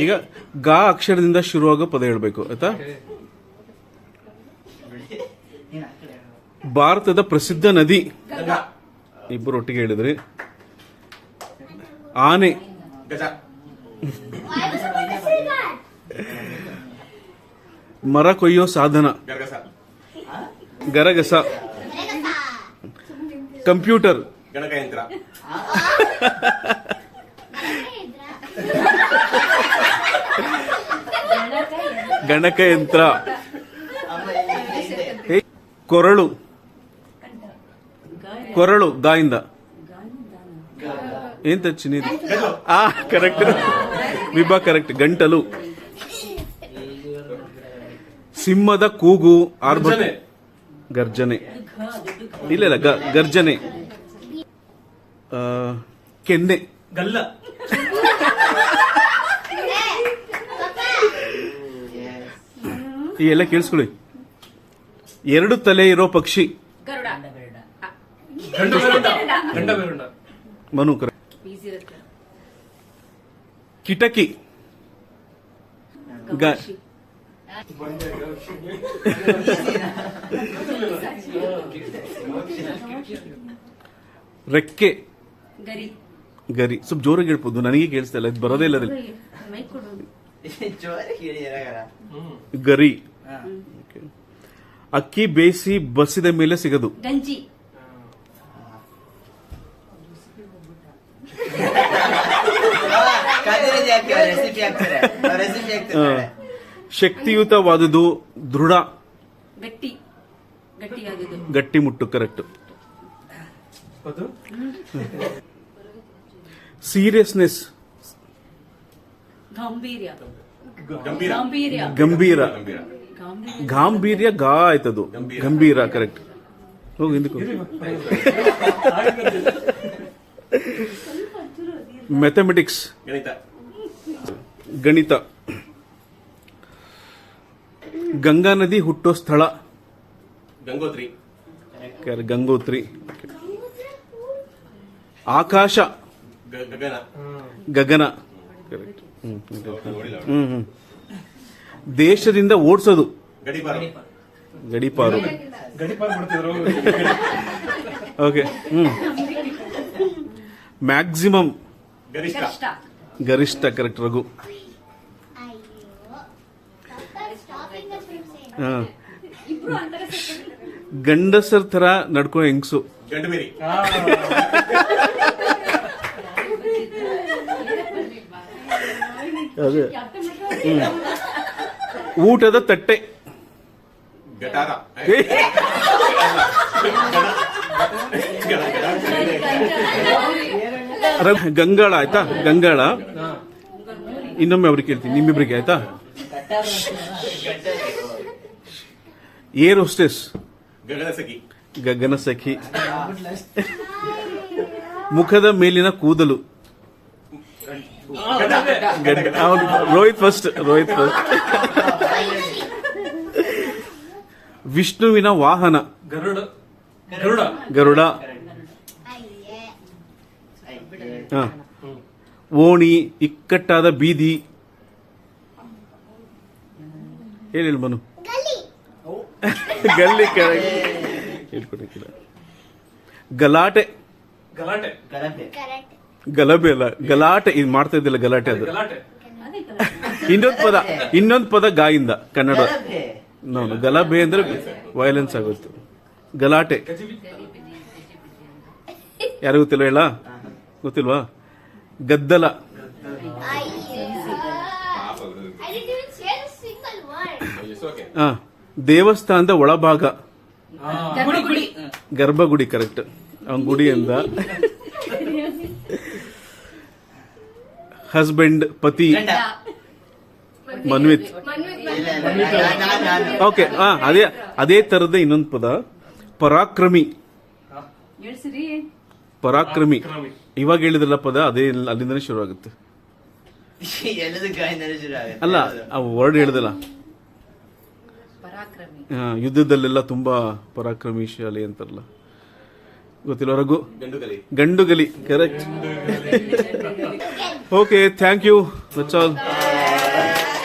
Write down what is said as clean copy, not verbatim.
ಈಗ ಗ ಅಕ್ಷರದಿಂದ ಶುರುವಾಗೋ ಪದ ಹೇಳ್ಬೇಕು ಆಯ್ತಾ. ಭಾರತದ ಪ್ರಸಿದ್ಧ ನದಿ, ಇಬ್ಬರು ಒಟ್ಟಿಗೆ ಹೇಳಿದ್ರಿ. ಆನೆ, ಮರ ಕೊಯ್ಯೋ ಸಾಧನ, ಗರಗಸ. ಕಂಪ್ಯೂಟರ್, ಗಣಕಯಂತ್ರ. ಗಣಕಯಂತ್ರ. ಕೊರಳು, ಕೊರಳು ಗಾಯಿಂದ. ಏನ್ ತಚ್ಚಿನಿ? ಕರೆಕ್ಟ್ ವಿಭಾ, ಕರೆಕ್ಟ್. ಗಂಟಲು. ಸಿಂಹದ ಕೂಗು, ಆರ್ಭಟ, ಗರ್ಜನೆ. ಇಲ್ಲ ಗರ್ಜನೆ. ಕೆನ್ನೆ, ಗಲ್ಲ. ಈ ಎಲ್ಲ ಕೇಳಿಸ್ಕೊಳ್ಳಿ. ಎರಡು ತಲೆ ಇರೋ ಪಕ್ಷಿ, ಮನು. ಕಿಟಕಿ, ರೆಕ್ಕೆ, ಗರಿ. ಸ್ವಲ್ಪ ಜೋರಾಗಿ ಹೇಳ್ಬೋದು, ನನಗೆ ಕೇಳಿಸ್ತಾ ಇಲ್ಲ, ಇದು ಬರೋದೇ ಇಲ್ಲ. ಗರಿ. ಅಕ್ಕಿ ಬೇಯಿಸಿ ಬಸಿದ ಮೇಲೆ ಸಿಗದು, ಗಂಜಿ. ಶಕ್ತಿಯುತವಾದುದು, ದೃಢ, ಗಟ್ಟಿ, ಗಟ್ಟಿ ಮುಟ್ಟು. ಕರೆಕ್ಟ್. ಸೀರಿಯಸ್ನೆಸ್, ಗಂಭೀರ. ಗಾಂಭೀರ್ಯ ಗಾ ಆಯ್ತದು, ಗಂಭೀರ. ಕರೆಕ್ಟ್. ಹೋಗಿ ಹಿಂದಕ್ಕೆ. ಮ್ಯಾಥಮೆಟಿಕ್ಸ್, ಗಣಿತ. ಗಂಗಾ ನದಿ ಹುಟ್ಟೋ ಸ್ಥಳ, ಗಂಗೋತ್ರಿ. ಗಂಗೋತ್ರಿ. ಆಕಾಶ, ಗಗನ. ಕರೆಕ್ಟ್. ದೇಶದಿಂದ ಓಡಿಸೋದು, ಗಡಿಪಾರು. ಓಕೆ. ಮ್ಯಾಕ್ಸಿಮಮ್, ಗರಿಷ್ಠ. ಕರೆಕ್ಟ್. ರಘು. ಗಂಡಸರ್ ತರ ನಡ್ಕೋ ಹೆಂಗ್ಸು, ಅದೇ. ಊಟದ ತಟ್ಟೆ, ಗಂಗಾಳ. ಆಯ್ತಾ, ಗಂಗಾಳ. ಇನ್ನೊಮ್ಮೆ ಅವ್ರಿಗೆ ಕೇಳ್ತೀನಿ, ನಿಮ್ಮಿಬ್ರಿಗೆ. ಆಯ್ತಾ. ಏರ್ ಹೋಸ್ಟೆಸ್, ಗಗನಸಖಿ. ಮುಖದ ಮೇಲಿನ ಕೂದಲು, ರೋಹಿತ್ ಫಸ್ಟ್. ವಿಷ್ಣುವಿನ ವಾಹನ, ಗರುಡ. ಓಣಿ, ಇಕ್ಕಟ್ಟಾದ ಬೀದಿ. ಹೇಳಿ ಮನು. ಗಲ್ಲಿ. ಹೇಳ್ಕೊಟ್ಟಿಲ್ಲ. ಗಲಾಟೆ, ಗಲಭೆ ಅಲ್ಲ, ಗಲಾಟೆ. ಇದು ಮಾಡ್ತಾ ಇದ್ದಿಲ್ಲ, ಗಲಾಟೆ ಅದು. ಇನ್ನೊಂದು ಪದ ಗಾಯಿಂದ, ಕನ್ನಡ. ನಾನು ಗಲಭೆ ಅಂದ್ರೆ ವೈಲೆನ್ಸ್ ಆಗುತ್ತೆ. ಗಲಾಟೆ ಯಾರು ಗೊತ್ತಿಲ್ಲ? ಹೇಳ, ಗೊತ್ತಿಲ್ವಾ? ಗದ್ದಲ. ದೇವಸ್ಥಾನದ ಒಳಭಾಗ, ಗರ್ಭಗುಡಿ. ಕರೆಕ್ಟ್. ಅವನ್ ಗುಡಿ ಅಂದ. ಹಸ್ಬೆಂಡ್, ಪತಿ. ಮನ್ವಿತ್. ಓಕೆ. ಅದೇ ತರದ ಇನ್ನೊಂದು ಪದ ಪರಾಕ್ರಮಿ. ಪರಾಕ್ರಮಿ ಇವಾಗ ಹೇಳಿದ್ರಲ್ಲ ಪದ, ಅದೇ ಅಲ್ಲಿಂದನೇ ಶುರು ಆಗುತ್ತೆ. ಅಲ್ಲ, ಆ ವರ್ಡ್ ಹೇಳಿದಲ್ಲ, ಯುದ್ಧದಲ್ಲೆಲ್ಲ ತುಂಬಾ ಪರಾಕ್ರಮಿಶಾಲಿ ಅಂತಾರಲ್ಲ, ಗೊತ್ತಿಲ್ಲ? ರಘು, ಗಂಡುಗಲಿ. Correct. Okay, thank you. That's all. birthday